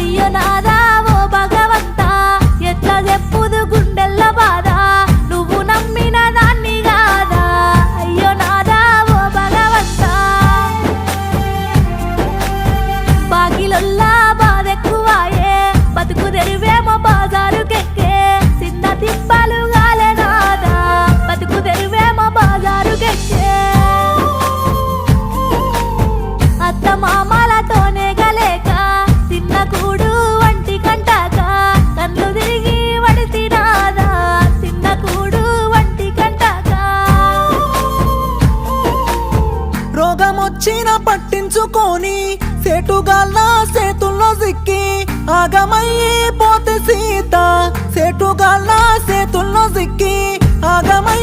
అయ్యో నాదా ఓ భగవంతా ఎట్లా చెప్పుదు గుండెల్ల బాధ నువ్వు నమ్మిన దాన్ని కాదా అయ్యో నాదా ఓ భగవంతా బాకిలొల్లా బాధెక్కువాయే బతుకు తెరువేమో బాజారుకెక్కే చిన్న తిప్పలు గాలే నాదా బతుకు తెరువేమో బాజారుకెక్కే అత్త మామలతోనే గలేక తిన్న కూడు వంటి కంటాక కళ్ళు తిరిగి వడితినాదా తిన్న కూడు వంటి కంటాక రోగమొచ్చిన పట్టించుకొని సేటుగాళ్ళ సేతుల్లో సిక్కి ఆగమయ్యి పోతే సీత సేటుగాళ్ళ సేతుల్లో సిక్కి ఆగమయ్యి